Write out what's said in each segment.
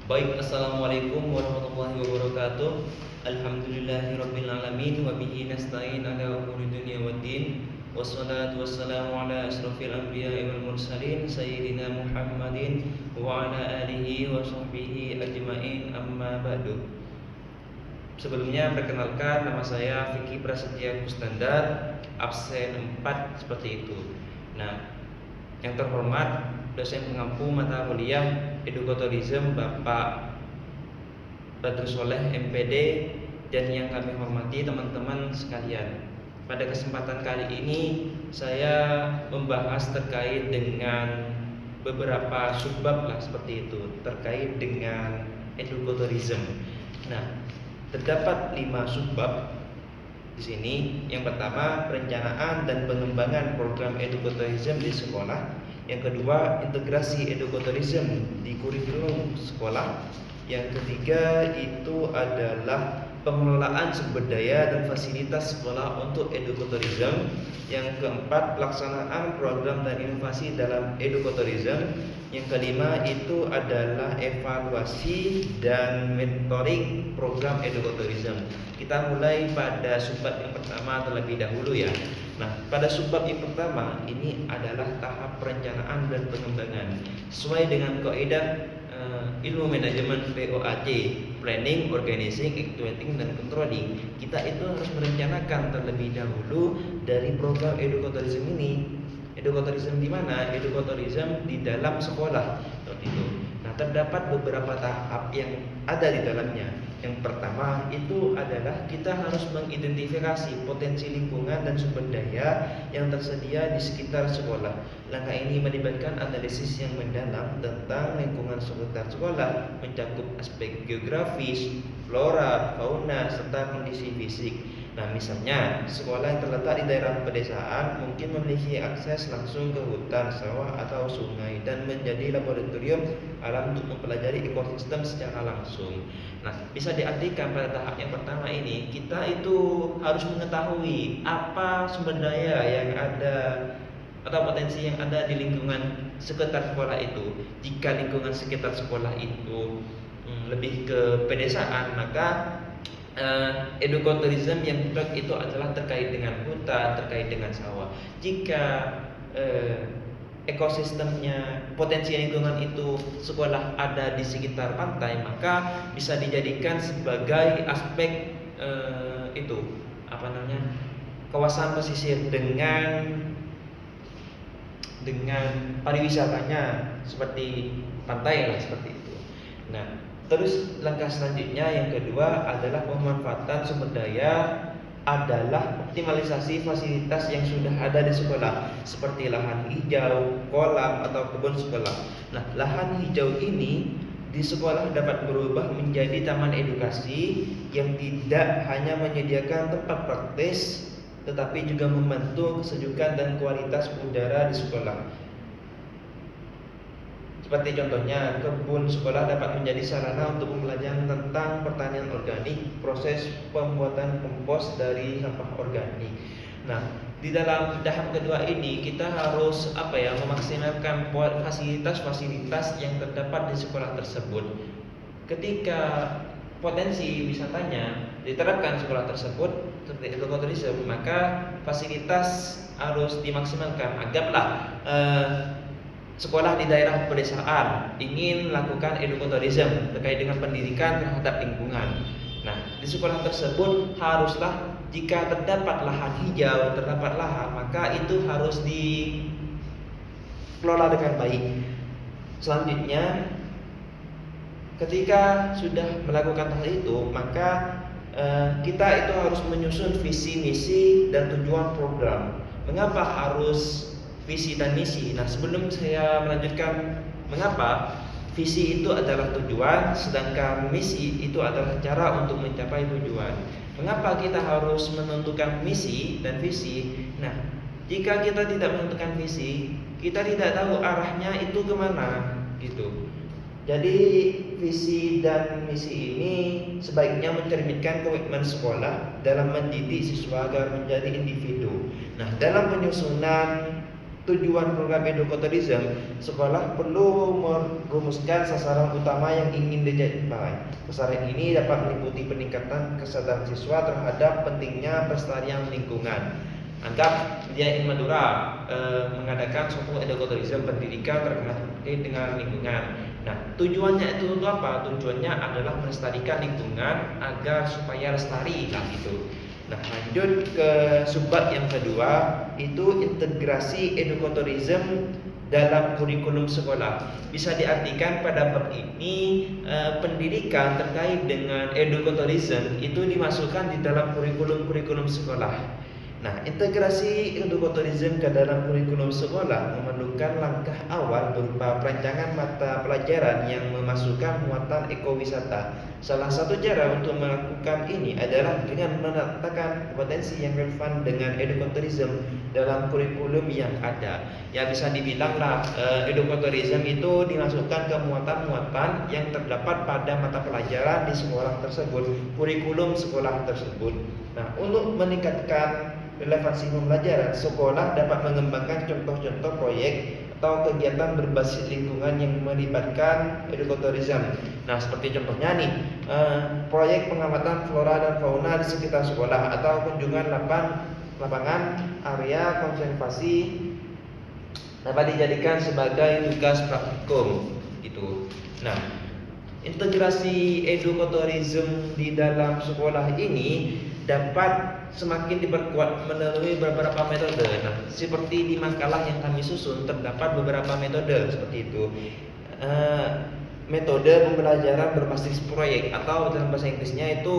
Baik, Assalamualaikum warahmatullahi wabarakatuh. Alhamdulillahirabbil alamin wa bihi nasta'in ala umuri dunya waddin. Wassalatu wassalamu ala asrofil anbiya'i wal mursalin sayyidina Muhammadin wa ala alihi wa sahbihi ajma'in, amma ba'du. Sebelumnya perkenalkan, nama saya Vicky Prasetya Kusnandar, absen 4 seperti itu. Nah, yang terhormat dosen pengampu mata kuliah Edukotorism Bapak Badrus Soleh MPD, dan yang kami hormati teman-teman sekalian. Pada kesempatan kali ini saya membahas terkait dengan beberapa subbab lah seperti itu terkait dengan Edukotorism. Nah, terdapat 5 subbab di sini. Yang pertama, perencanaan dan pengembangan program Edukotorism di sekolah. Yang kedua, integrasi Edukotorism di kurikulum sekolah. Yang ketiga itu adalah pengelolaan sumber daya dan fasilitas sekolah untuk Edukotorism. Yang keempat, pelaksanaan program dan inovasi dalam Edukotorism. Yang kelima itu adalah evaluasi dan mentoring program Edukotorism. Kita mulai pada subbab yang pertama terlebih dahulu ya. Nah, pada subbab yang pertama ini adalah tahap perencanaan dan pengembangan. Sesuai dengan kaidah ilmu manajemen POAC, planning, organizing, actuating, dan controlling, kita itu harus merencanakan terlebih dahulu dari program Edukotorism ini. Edukotorism di mana? Edukotorism di dalam sekolah itu. Nah, terdapat beberapa tahap yang ada di dalamnya. Yang pertama itu adalah kita harus mengidentifikasi potensi lingkungan dan sumber daya yang tersedia di sekitar sekolah. Langkah ini melibatkan analisis yang mendalam tentang lingkungan sekitar sekolah, mencakup aspek geografis, flora, fauna, serta kondisi fisik. Nah, misalnya sekolah yang terletak di daerah pedesaan mungkin memiliki akses langsung ke hutan, sawah, atau sungai dan menjadi laboratorium alam untuk mempelajari ekosistem secara langsung. Nah, bisa diartikan pada tahap yang pertama ini kita itu harus mengetahui apa sumber daya yang ada atau potensi yang ada di lingkungan sekitar sekolah itu. Jika lingkungan sekitar sekolah itu lebih ke pedesaan, maka Edukotorism yang cocok itu adalah terkait dengan hutan, terkait dengan sawah. Jika ekosistemnya, potensi lingkungan itu sekolah ada di sekitar pantai, maka bisa dijadikan sebagai aspek itu kawasan pesisir dengan pariwisatanya seperti pantai lah, seperti itu. Nah, terus langkah selanjutnya yang kedua adalah pemanfaatan sumber daya, adalah optimalisasi fasilitas yang sudah ada di sekolah seperti lahan hijau, kolam, atau kebun sekolah. Nah, lahan hijau ini di sekolah dapat berubah menjadi taman edukasi yang tidak hanya menyediakan tempat praktis tetapi juga membantu kesejukan dan kualitas udara di sekolah. Seperti contohnya, kebun sekolah dapat menjadi sarana untuk pembelajaran tentang pertanian organik, proses pembuatan kompos dari sampah organik. Nah, di dalam tahap kedua ini kita harus memaksimalkan fasilitas-fasilitas yang terdapat di sekolah tersebut. Ketika potensi wisatanya diterapkan sekolah tersebut seperti ekoturism, maka fasilitas harus dimaksimalkan. Anggaplah sekolah di daerah pedesaan ingin melakukan edukotorism terkait dengan pendidikan terhadap lingkungan. Nah, di sekolah tersebut haruslah jika terdapat lahan hijau, terdapat lahan, maka itu harus dikelola dengan baik. Selanjutnya, ketika sudah melakukan hal itu, maka kita itu harus menyusun visi, misi, dan tujuan program. Mengapa harus visi dan misi? Nah, sebelum saya melanjutkan mengapa, visi itu adalah tujuan, sedangkan misi itu adalah cara untuk mencapai tujuan. Mengapa kita harus menentukan misi dan visi? Nah, jika kita tidak menentukan visi, kita tidak tahu arahnya itu kemana, gitu. Jadi visi dan misi ini sebaiknya mencerminkan komitmen sekolah dalam mendidik siswa agar menjadi individu. Nah, dalam penyusunan tujuan program edukotourism, sekolah perlu merumuskan sasaran utama yang ingin dicapai. Sasaran ini dapat meliputi peningkatan kesadaran siswa terhadap pentingnya pelestarian lingkungan. Anggap dia in Madura mengadakan suatu edukotourism pendidikan terkait dengan lingkungan. Nah, tujuannya itu apa? Tujuannya adalah melestarikan lingkungan agar supaya lestari lah gitu. Nah, lanjut ke subbab yang kedua, itu integrasi edukotourism dalam kurikulum sekolah. Bisa diartikan pada bab ini pendidikan terkait dengan edukotourism itu dimasukkan di dalam kurikulum sekolah. Nah, integrasi edukotourism ke dalam kurikulum sekolah memerlukan langkah awal berupa perancangan mata pelajaran yang memasukkan muatan ekowisata. Salah satu cara untuk melakukan ini adalah dengan menetapkan kompetensi yang relevan dengan edukotourism dalam kurikulum yang ada. Ya, bisa dibilanglah edukotourism itu dimasukkan ke muatan-muatan yang terdapat pada mata pelajaran di sekolah tersebut, kurikulum sekolah tersebut. Nah, untuk meningkatkan relevansi pembelajaran, sekolah dapat mengembangkan contoh-contoh proyek atau kegiatan berbasis lingkungan yang melibatkan edukotourism. Nah, seperti contohnya nih, proyek pengamatan flora dan fauna di sekitar sekolah atau kunjungan lapangan area konservasi dapat dijadikan sebagai tugas praktikum gitu. Nah, integrasi edukotourism di dalam sekolah ini dapat semakin diperkuat melalui beberapa metode. Nah, seperti di makalah yang kami susun terdapat beberapa metode seperti itu. Metode pembelajaran berbasis proyek atau dalam bahasa Inggrisnya itu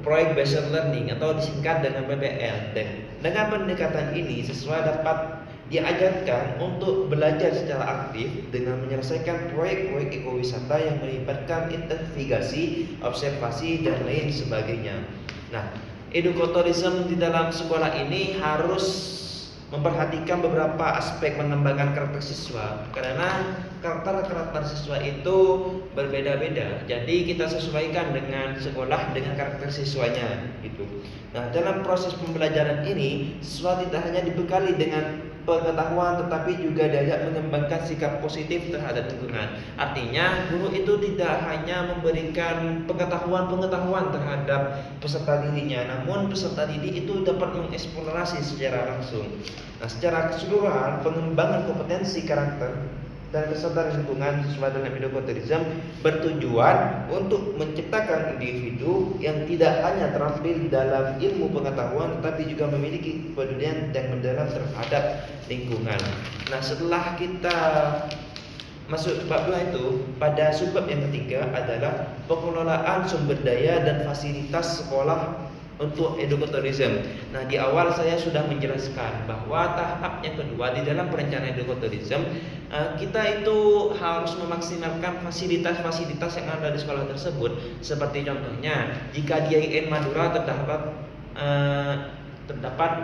Project Based Learning atau disingkat dengan PBL. Dan dengan pendekatan ini siswa dapat diajarkan untuk belajar secara aktif dengan menyelesaikan proyek-proyek ekowisata yang melibatkan investigasi, observasi, dan lain sebagainya. Nah, edukotourism di dalam sekolah ini harus memperhatikan beberapa aspek mengembangkan karakter siswa, karena karakter siswa itu berbeda-beda. Jadi kita sesuaikan dengan sekolah dengan karakter siswanya gitu. Nah, dalam proses pembelajaran ini siswa tidak hanya dibekali dengan pengetahuan tetapi juga diajak mengembangkan sikap positif terhadap lingkungan. Artinya guru itu tidak hanya memberikan pengetahuan terhadap peserta didiknya, namun peserta didik itu dapat mengeksplorasi secara langsung. Nah, secara keseluruhan pengembangan kompetensi karakter dan kesadaran lingkungan siswa dalam edukotourism bertujuan untuk menciptakan individu yang tidak hanya terampil dalam ilmu pengetahuan tetapi juga memiliki kepedulian dan mendalam terhadap lingkungan. Nah, setelah kita masuk bab 2 itu, pada subbab yang ketiga adalah pengelolaan sumber daya dan fasilitas sekolah untuk edukotourism. Nah, di awal saya sudah menjelaskan bahwa tahap yang kedua di dalam perencanaan edukotourism, kita itu harus memaksimalkan fasilitas-fasilitas yang ada di sekolah tersebut. Seperti contohnya, jika di IAIN Madura terdapat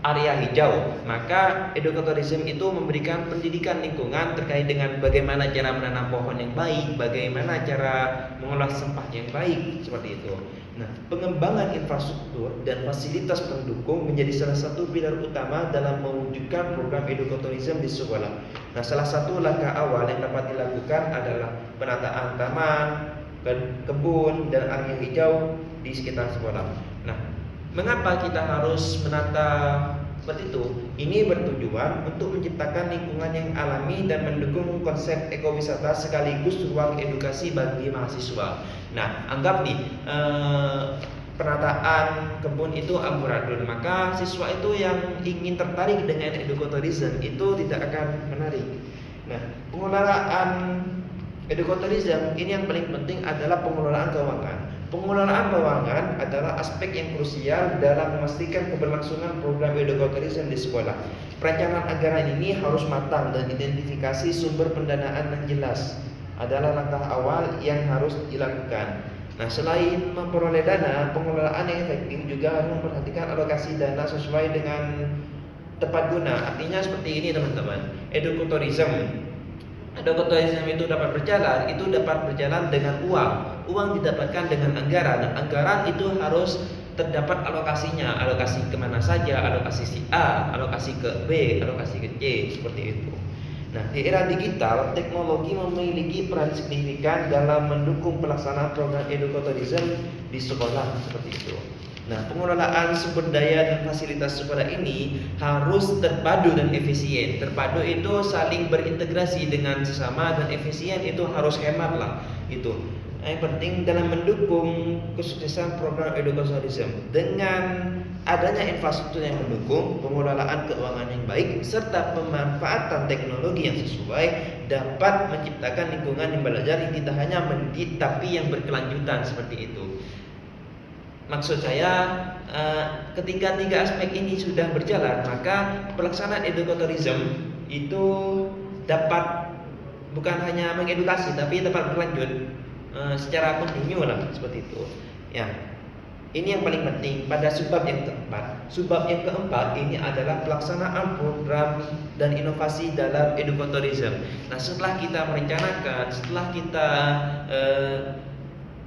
area hijau, maka edukotourism itu memberikan pendidikan lingkungan terkait dengan bagaimana cara menanam pohon yang baik, bagaimana cara mengolah sampah yang baik, seperti itu. Nah, pengembangan infrastruktur dan fasilitas pendukung menjadi salah satu pilar utama dalam mewujudkan program edukotourism di sekolah. Nah, salah satu langkah awal yang dapat dilakukan adalah penataan taman, kebun, dan area hijau di sekitar sekolah. Nah, mengapa kita harus menata seperti itu? Ini bertujuan untuk menciptakan lingkungan yang alami dan mendukung konsep ekowisata sekaligus ruang edukasi bagi mahasiswa. Nah, anggap nih penataan kebun itu amburadul, maka siswa itu yang ingin tertarik dengan edukotourism itu tidak akan menarik. Nah, pengelolaan edukotourism ini yang paling penting adalah pengelolaan keuangan. Pengelolaan keuangan adalah aspek yang krusial dalam memastikan keberlangsungan program edukotourism di sekolah. Perencanaan anggaran ini harus matang dan identifikasi sumber pendanaan yang jelas adalah langkah awal yang harus dilakukan. Nah, selain memperoleh dana, pengelolaan yang efektif juga harus memperhatikan alokasi dana sesuai dengan tepat guna. Artinya seperti ini teman-teman. Edukotourism itu dapat berjalan dengan uang. Uang didapatkan dengan anggaran, dan anggaran itu harus terdapat alokasinya, alokasi kemana saja, alokasi si A, alokasi ke B, alokasi ke C, seperti itu. Nah, di era digital, teknologi memiliki peran signifikan dalam mendukung pelaksanaan program edukatorisme di sekolah, seperti itu. Nah, pengelolaan sumber daya dan fasilitas sekolah ini harus terpadu dan efisien. Terpadu itu saling berintegrasi dengan sesama, dan efisien itu harus hemat lah, itu. Yang penting dalam mendukung kesuksesan program edukatorisme dengan adanya infrastruktur yang mendukung, pengelolaan keuangan yang baik, serta pemanfaatan teknologi yang sesuai dapat menciptakan lingkungan yang belajar yang tidak hanya mendidik tapi yang berkelanjutan, seperti itu. Maksud saya, ketika tiga aspek ini sudah berjalan, maka pelaksanaan edukatorisme itu dapat bukan hanya mengedukasi tapi dapat berlanjut secara kontinu lah, seperti itu. Ya, ini yang paling penting pada subbab yang keempat. Subbab yang keempat ini adalah pelaksanaan program dan inovasi dalam edukatorisme. Nah, setelah kita merencanakan, setelah kita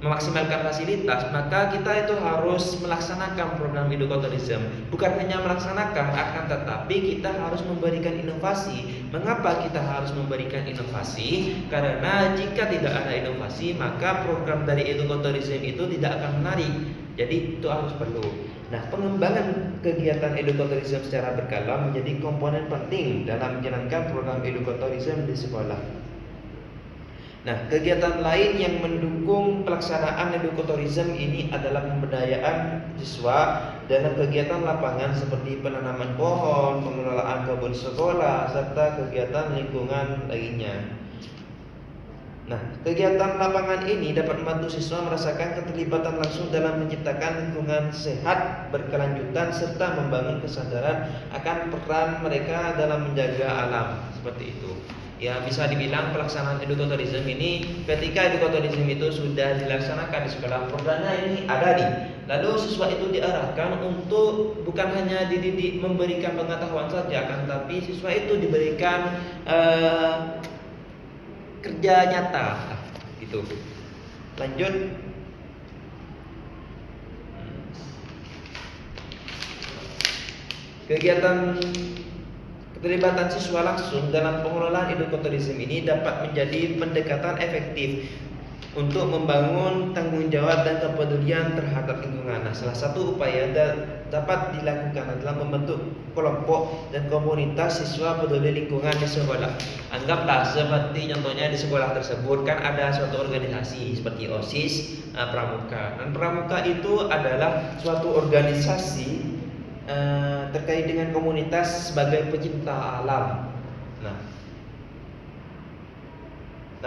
memaksimalkan fasilitas, maka kita itu harus melaksanakan program edukatorisme. Bukan hanya melaksanakan, akan tetapi kita harus memberikan inovasi. Mengapa kita harus memberikan inovasi? Karena jika tidak ada inovasi, maka program dari edukatorisme itu tidak akan menarik. Jadi itu harus perlu. Nah, pengembangan kegiatan edukatorisme secara berkala menjadi komponen penting dalam menjalankan program edukatorisme di sekolah. Nah, kegiatan lain yang mendukung pelaksanaan edukatorisme ini adalah pemberdayaan siswa dalam kegiatan lapangan seperti penanaman pohon, pengelolaan kebun sekolah, serta kegiatan lingkungan lainnya. Nah, kegiatan lapangan ini dapat membantu siswa merasakan keterlibatan langsung dalam menciptakan lingkungan sehat, berkelanjutan, serta membangun kesadaran akan peran mereka dalam menjaga alam, seperti itu. Ya, bisa dibilang pelaksanaan edukatorisme ini, ketika edukatorisme itu sudah dilaksanakan di sekolah, programnya ini ada nih. Lalu siswa itu diarahkan untuk bukan hanya dididik memberikan pengetahuan saja, akan tapi siswa itu diberikan kerja nyata, gitu. Lanjut. Kegiatan keterlibatan siswa langsung dalam pengelolaan edukatorisme ini dapat menjadi pendekatan efektif untuk membangun tanggung jawab dan kepedulian terhadap lingkungan. Nah, salah satu upaya dapat dilakukan adalah membentuk kelompok dan komunitas siswa peduli lingkungan di sekolah. Anggaplah seperti contohnya di sekolah tersebut kan ada suatu organisasi seperti OSIS, Pramuka. Dan Pramuka itu adalah suatu organisasi terkait dengan komunitas sebagai pecinta alam. Nah,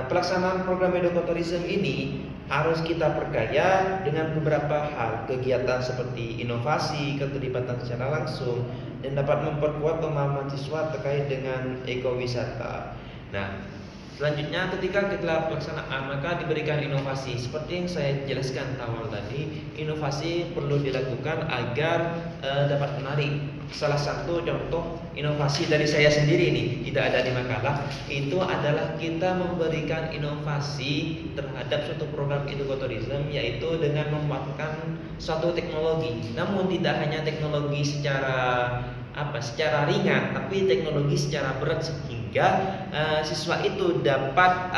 pelaksanaan program edukatorisme ini harus kita perkaya dengan beberapa hal, kegiatan seperti inovasi, keterlibatan secara langsung, dan dapat memperkuat pemahaman siswa terkait dengan ekowisata. Nah, selanjutnya ketika kita pelaksanaan maka diberikan inovasi. Seperti yang saya jelaskan awal tadi, inovasi perlu dilakukan agar dapat menarik. Salah satu contoh inovasi dari saya sendiri nih, tidak ada di makalah, itu adalah kita memberikan inovasi terhadap suatu program edukatorisme, yaitu dengan memanfaatkan suatu teknologi. Namun tidak hanya teknologi secara ringan, tapi teknologi secara berat sehingga siswa itu dapat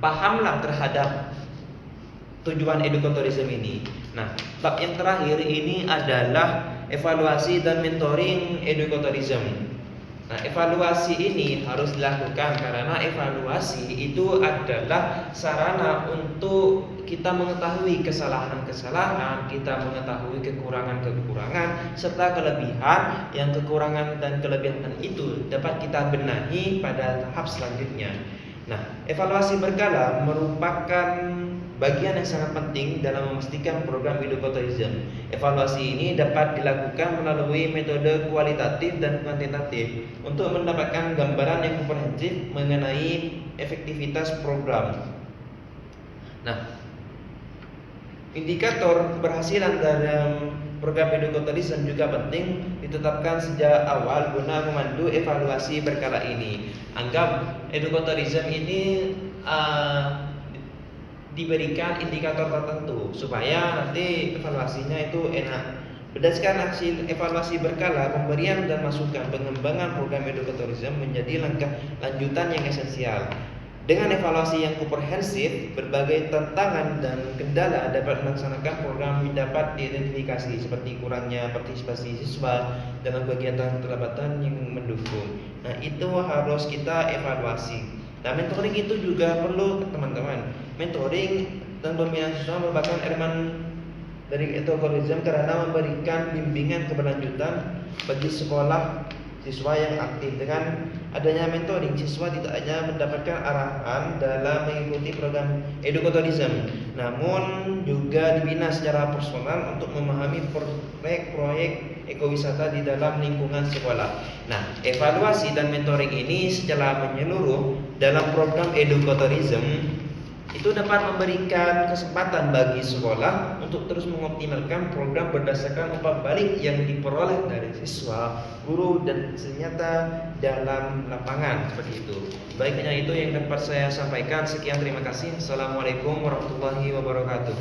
pahamlah terhadap tujuan edukatorisme ini. Nah, bab yang terakhir ini adalah evaluasi dan mentoring edukatorisme. Nah, evaluasi ini harus dilakukan karena evaluasi itu adalah sarana untuk kita mengetahui kesalahan-kesalahan, kita mengetahui kekurangan-kekurangan serta kelebihan. Yang kekurangan dan kelebihan itu dapat kita benahi pada tahap selanjutnya. Nah, evaluasi berkala merupakan bagian yang sangat penting dalam memastikan program edukatorisme. Evaluasi ini dapat dilakukan melalui metode kualitatif dan kuantitatif untuk mendapatkan gambaran yang komprehensif mengenai efektivitas program. Nah, indikator keberhasilan dalam program edukatorisme juga penting ditetapkan sejak awal guna memandu evaluasi berkala ini. Anggap edukatorisme ini diberikan indikator tertentu supaya nanti evaluasinya itu enak. Berdasarkan hasil evaluasi berkala, pemberian dan masukan pengembangan program edukatorisme menjadi langkah lanjutan yang esensial. Dengan evaluasi yang komprehensif, berbagai tantangan dan kendala dapat melaksanakan program dapat diidentifikasi seperti kurangnya partisipasi siswa dalam kegiatan keterlibatan yang mendukung. Nah, itu harus kita evaluasi. Nah, mentoring itu juga perlu teman-teman. Mentoring dan pembinaan siswa merupakan elemen dari edukatorisme karena memberikan bimbingan keberlanjutan bagi sekolah siswa yang aktif. Dengan adanya mentoring, siswa tidak hanya mendapatkan arahan dalam mengikuti program edukatorisme, namun juga dibina secara personal untuk memahami proyek-proyek ekowisata di dalam lingkungan sekolah. Nah, evaluasi dan mentoring ini secara menyeluruh dalam program edukatorisme itu dapat memberikan kesempatan bagi sekolah untuk terus mengoptimalkan program berdasarkan umpan balik yang diperoleh dari siswa, guru, dan ternyata dalam lapangan seperti itu. Baik, hanya itu yang dapat saya sampaikan. Sekian, terima kasih. Assalamualaikum warahmatullahi wabarakatuh.